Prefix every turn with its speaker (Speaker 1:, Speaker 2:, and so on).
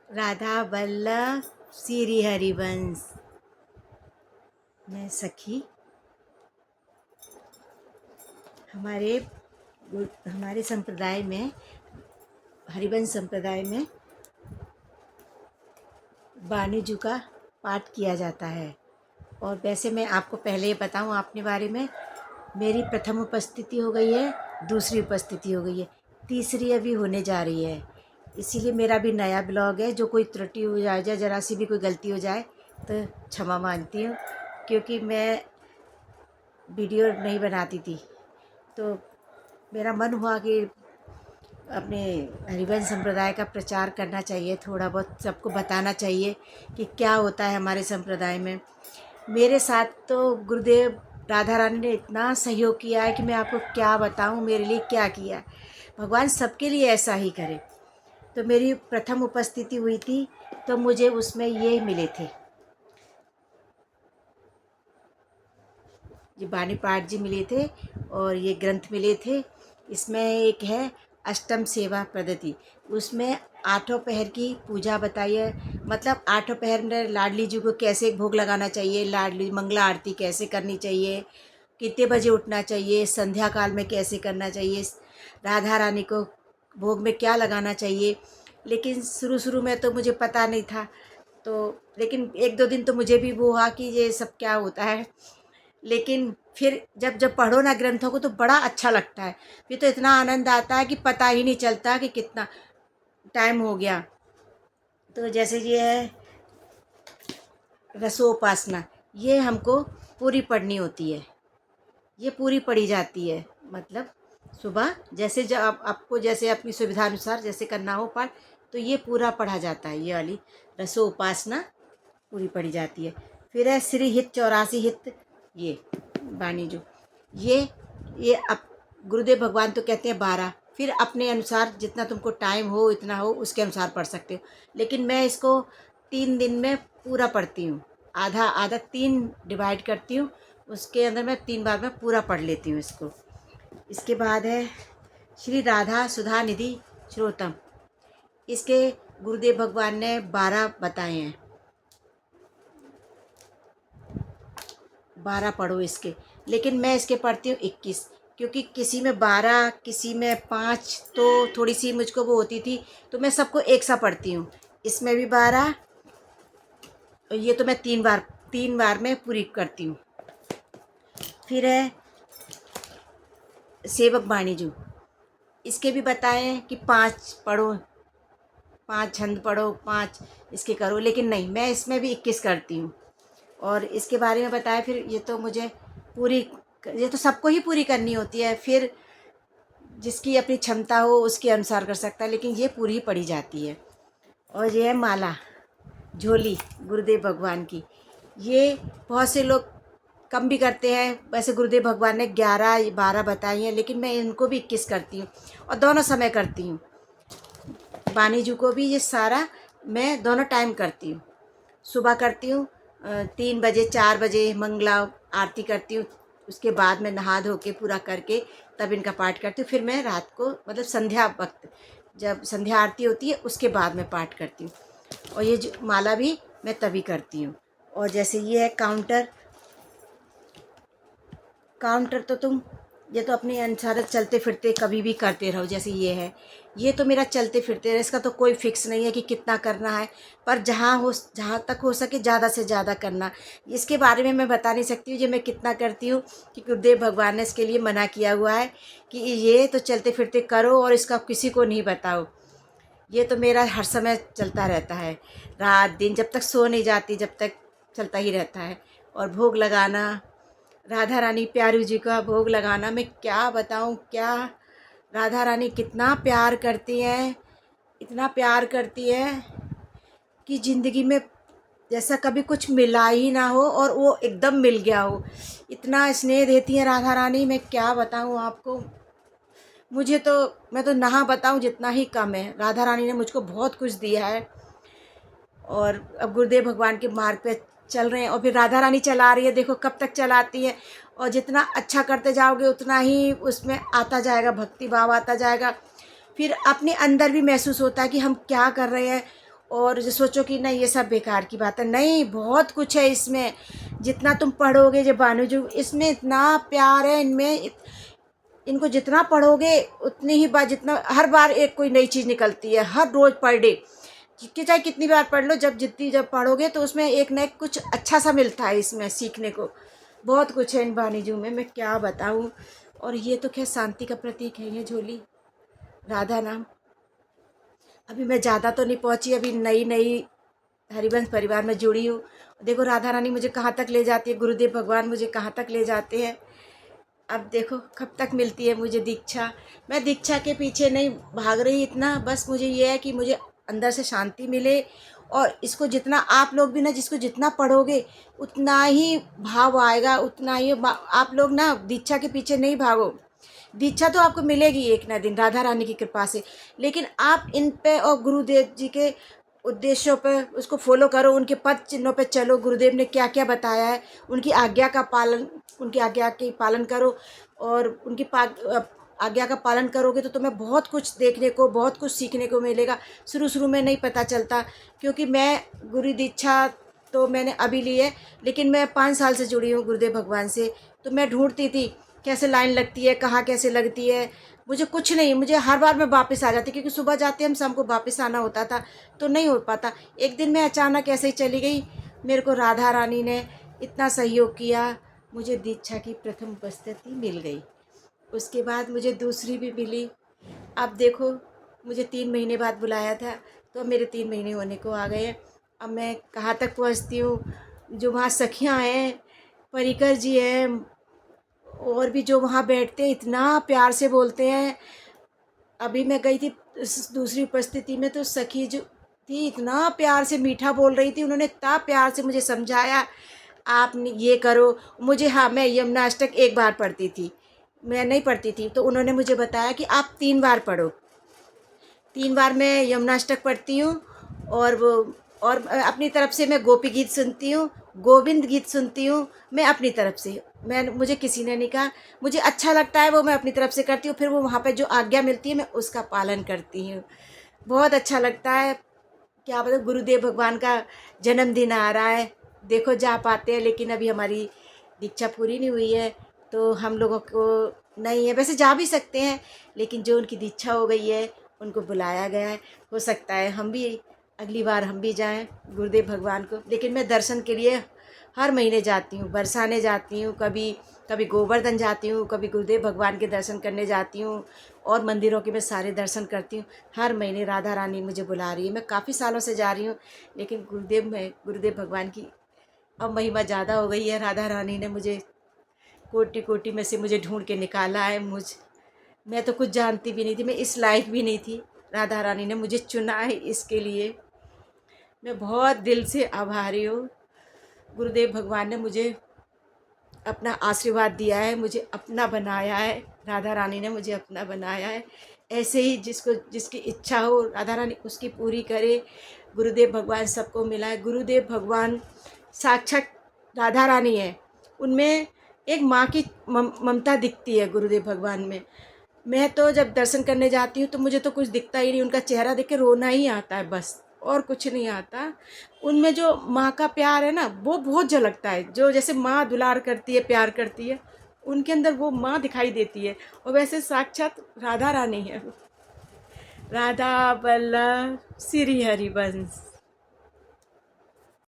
Speaker 1: राधा वल्लभ श्री हरिवंश। मैं सखी हमारे हमारे संप्रदाय में, हरिवंश संप्रदाय में बानीजू का पाठ किया जाता है। और वैसे मैं आपको पहले ही बताऊं अपने बारे में, मेरी प्रथम उपस्थिति हो गई है, दूसरी उपस्थिति हो गई है, तीसरी अभी होने जा रही है। इसीलिए मेरा भी नया ब्लॉग है। जो कोई त्रुटि हो जाए, ज़रा सी भी कोई गलती हो जाए तो क्षमा मांगती हूँ, क्योंकि मैं वीडियो नहीं बनाती थी। तो मेरा मन हुआ कि अपने हरिवंश संप्रदाय का प्रचार करना चाहिए, थोड़ा बहुत सबको बताना चाहिए कि क्या होता है हमारे संप्रदाय में। मेरे साथ तो गुरुदेव राधा रानी ने इतना सहयोग किया है कि मैं आपको क्या बताऊं, मेरे लिए क्या किया है। भगवान सबके लिए ऐसा ही करे। तो मेरी प्रथम उपस्थिति हुई थी, तो मुझे उसमें ये मिले थे, ये बानी पाठ जी मिले थे और ये ग्रंथ मिले थे। इसमें एक है अष्टम सेवा पद्धति, उसमें आठों पहर की पूजा बताई है। मतलब आठों पहर में लाडली जी को कैसे भोग लगाना चाहिए, लाडली मंगला आरती कैसे करनी चाहिए, कितने बजे उठना चाहिए, संध्या काल में कैसे करना चाहिए, राधा रानी को भोग में क्या लगाना चाहिए। लेकिन शुरू शुरू में तो मुझे पता नहीं था, तो लेकिन एक दो दिन तो मुझे भी वो हुआ कि ये सब क्या होता है। लेकिन फिर जब जब पढ़ो ना ग्रंथों को तो बड़ा अच्छा लगता है। फिर तो इतना आनंद आता है कि पता ही नहीं चलता कि कितना टाइम हो गया। तो जैसे ये है रसोपासना, ये हमको पूरी पढ़नी होती है, ये पूरी पढ़ी जाती है। मतलब सुबह जैसे जब आपको जैसे अपनी सुविधा अनुसार जैसे करना हो पाठ, तो ये पूरा पढ़ा जाता है। ये वाली रसोपासना पूरी पढ़ी जाती है। फिर है श्री हित 84 हित, ये बानी जो ये अब गुरुदेव भगवान तो कहते हैं 12, फिर अपने अनुसार जितना तुमको टाइम हो इतना हो उसके अनुसार पढ़ सकते हो। लेकिन मैं इसको 3 दिन में पूरा पढ़ती हूँ, आधा आधा 3 डिवाइड करती हूँ, उसके अंदर मैं 3 बार में पूरा पढ़ लेती हूँ इसको। इसके बाद है श्री राधा सुधा निधि श्रोतम, इसके गुरुदेव भगवान ने 12 बताए हैं, 12 पढ़ो इसके। लेकिन मैं इसके पढ़ती हूँ 21, क्योंकि किसी में 12 किसी में 5, तो थोड़ी सी मुझको वो होती थी, तो मैं सबको एक सा पढ़ती हूँ। इसमें भी 12, ये तो मैं 3 बार में पूरी करती हूँ। फिर है सेवक बाणीजू, इसके भी बताए हैं कि 5 पढ़ो, 5 छंद पढ़ो, 5 इसके करो। लेकिन नहीं, मैं इसमें भी 21 करती हूँ। और इसके बारे में बताया फिर, ये तो मुझे पूरी, ये तो सबको ही पूरी करनी होती है। फिर जिसकी अपनी क्षमता हो उसके अनुसार कर सकता है, लेकिन ये पूरी पढ़ी जाती है। और ये है माला झोली गुरुदेव भगवान की, ये बहुत से लोग कम भी करते हैं। वैसे गुरुदेव भगवान ने 11-12 बताई हैं, लेकिन मैं इनको भी 21 करती हूँ और दोनों समय करती हूँ। बानीजू को भी ये सारा मैं दोनों टाइम करती हूँ। सुबह करती हूँ 3 बजे 4 बजे मंगला आरती करती हूँ, उसके बाद मैं नहा धो के पूरा करके तब इनका पाठ करती हूँ। फिर मैं रात को मतलब संध्या वक्त जब संध्या आरती होती है उसके बाद मैं पाठ करती हूँ। और ये जो माला भी मैं तभी करती हूँ। और जैसे ये है काउंटर, काउंटर तो तुम ये तो अपने अनुसार चलते फिरते कभी भी करते रहो। जैसे ये है, ये तो मेरा चलते फिरते रहे, इसका तो कोई फिक्स नहीं है कि कितना करना है, पर जहाँ तक हो सके ज़्यादा से ज़्यादा करना। इसके बारे में मैं बता नहीं सकती हूँ कि मैं कितना करती हूँ, कि गुरुदेव भगवान ने इसके लिए मना किया हुआ है कि ये तो चलते फिरते करो और इसका किसी को नहीं बताओ। ये तो मेरा हर समय चलता रहता है, रात दिन, जब तक सो नहीं जाती जब तक चलता ही रहता है। और भोग लगाना, राधा रानी प्यारी जी का भोग लगाना, मैं क्या बताऊँ, क्या राधा रानी कितना प्यार करती हैं, इतना प्यार करती है कि ज़िंदगी में जैसा कभी कुछ मिला ही ना हो और वो एकदम मिल गया हो, इतना स्नेह देती हैं राधा रानी। मैं क्या बताऊँ आपको, मुझे तो, मैं तो ना बताऊँ जितना ही कम है। राधा रानी ने मुझको बहुत कुछ दिया है। और अब गुरुदेव भगवान के मार्ग पे चल रहे हैं, और फिर राधा रानी चला रही है, देखो कब तक चलाती है। और जितना अच्छा करते जाओगे उतना ही उसमें आता जाएगा, भक्ति भाव आता जाएगा। फिर अपने अंदर भी महसूस होता है कि हम क्या कर रहे हैं और जो सोचो कि नहीं ये सब बेकार की बात है, नहीं, बहुत कुछ है इसमें। जितना तुम पढ़ोगे जो बानुजू, इसमें इतना प्यार है इनमें, इनको जितना पढ़ोगे उतनी ही बार, जितना हर बार एक कोई नई चीज़ निकलती है, हर रोज़ पर डे कि चाहे कितनी बार पढ़ लो, जब पढ़ोगे तो उसमें एक न एक कुछ अच्छा सा मिलता है इसमें सीखने को। बहुत कुछ है इन बानीजू में, मैं क्या बताऊँ। और ये तो खैर शांति का प्रतीक है ये झोली, राधा नाम। अभी मैं ज़्यादा तो नहीं पहुँची, अभी नई नई हरिवंश परिवार में जुड़ी हूँ। देखो राधा रानी मुझे कहाँ तक ले जाती है, गुरुदेव भगवान मुझे कहाँ तक ले जाते हैं। अब देखो कब तक मिलती है मुझे दीक्षा। मैं दीक्षा के पीछे नहीं भाग रही इतना, बस मुझे ये है कि मुझे अंदर से शांति मिले। और इसको जितना आप लोग भी ना, जिसको जितना पढ़ोगे उतना ही भाव आएगा, उतना ही आप लोग ना दीक्षा के पीछे नहीं भागो। दीक्षा तो आपको मिलेगी एक ना दिन राधा रानी की कृपा से, लेकिन आप इन पे और गुरुदेव जी के उद्देश्यों पे उसको फॉलो करो, उनके पद चिन्हों पे चलो, गुरुदेव ने क्या क्या बताया है उनकी आज्ञा का पालन, उनकी आज्ञा के पालन करो। और उनकी आज्ञा का पालन करोगे तो तुम्हें बहुत कुछ देखने को, बहुत कुछ सीखने को मिलेगा। शुरू शुरू में नहीं पता चलता, क्योंकि मैं गुरु दीक्षा तो मैंने अभी ली है, लेकिन मैं 5 साल से जुड़ी हूँ गुरुदेव भगवान से। तो मैं ढूंढती थी कैसे लाइन लगती है, कहाँ कैसे लगती है, मुझे कुछ नहीं, मुझे हर बार मैं वापस आ जाती, क्योंकि सुबह जाते हम शाम को वापस आना होता था, तो नहीं हो पाता। एक दिन मैं अचानक ऐसे ही चली गई, मेरे को राधा रानी ने इतना सहयोग किया, मुझे दीक्षा की प्रथम उपस्थिति मिल गई। उसके बाद मुझे दूसरी भी मिली। अब देखो मुझे 3 महीने बाद बुलाया था, तो अब मेरे 3 महीने होने को आ गए हैं। अब मैं कहाँ तक पहुँचती हूँ, जो वहाँ सखियाँ हैं, परिकर जी हैं, और भी जो वहाँ बैठते हैं इतना प्यार से बोलते हैं। अभी मैं गई थी दूसरी उपस्थिति में, तो सखी जो थी इतना प्यार से मीठा बोल रही थी, उन्होंने इतना प्यार से मुझे समझाया, आप ये करो मुझे। हाँ, मैं यमुना अष्टक 1 बार पढ़ती थी, मैं नहीं पढ़ती थी, तो उन्होंने मुझे बताया कि आप 3 बार पढ़ो। 3 बार मैं यमुना अष्टक पढ़ती हूँ, और वो और अपनी तरफ से मैं गोपी गीत सुनती हूँ, गोविंद गीत सुनती हूँ मैं अपनी तरफ से। मुझे किसी ने नहीं कहा, मुझे अच्छा लगता है वो मैं अपनी तरफ से करती हूँ, फिर वो वहाँ पे जो आज्ञा मिलती है मैं उसका पालन करती हूँ। बहुत अच्छा लगता है। क्या पता, गुरुदेव भगवान का जन्मदिन आ रहा है, देखो जा पाते हैं, लेकिन अभी हमारी दीक्षा पूरी नहीं हुई है, तो हम लोगों को नहीं है। वैसे जा भी सकते हैं, लेकिन जो उनकी दीक्षा हो गई है उनको बुलाया गया है, हो सकता है हम भी अगली बार हम भी जाएं गुरुदेव भगवान को। लेकिन मैं दर्शन के लिए हर महीने जाती हूँ, बरसाने जाती हूँ, कभी कभी गोवर्धन जाती हूँ, कभी गुरुदेव भगवान के दर्शन करने जाती हूँ, और मंदिरों के मैं सारे दर्शन करती हूँ। हर महीने राधा रानी मुझे बुला रही है, मैं काफ़ी सालों से जा रही हूँ, लेकिन गुरुदेव भगवान की अब महिमा ज़्यादा हो गई है। राधा रानी ने मुझे कोटि कोटि में से मुझे ढूंढ के निकाला है। मैं तो कुछ जानती भी नहीं थी, मैं इस लायक भी नहीं थी, राधा रानी ने मुझे चुना है इसके लिए। मैं बहुत दिल से आभारी हूँ। गुरुदेव भगवान ने मुझे अपना आशीर्वाद दिया है, मुझे अपना बनाया है, राधा रानी ने मुझे अपना बनाया है। ऐसे ही जिसकी इच्छा हो राधा रानी उसकी पूरी करे। गुरुदेव भगवान सबको मिला है। गुरुदेव भगवान साक्षात राधा रानी है, उनमें एक माँ की ममता दिखती है गुरुदेव भगवान में। मैं तो जब दर्शन करने जाती हूँ तो मुझे तो कुछ दिखता ही नहीं, उनका चेहरा देख के रोना ही आता है बस, और कुछ नहीं आता। उनमें जो माँ का प्यार है ना, वो बहुत झलकता है। जो जैसे माँ दुलार करती है, प्यार करती है, उनके अंदर वो माँ दिखाई देती है। और वैसे साक्षात राधा रानी है। राधा वल्लभ श्री हरिवंश।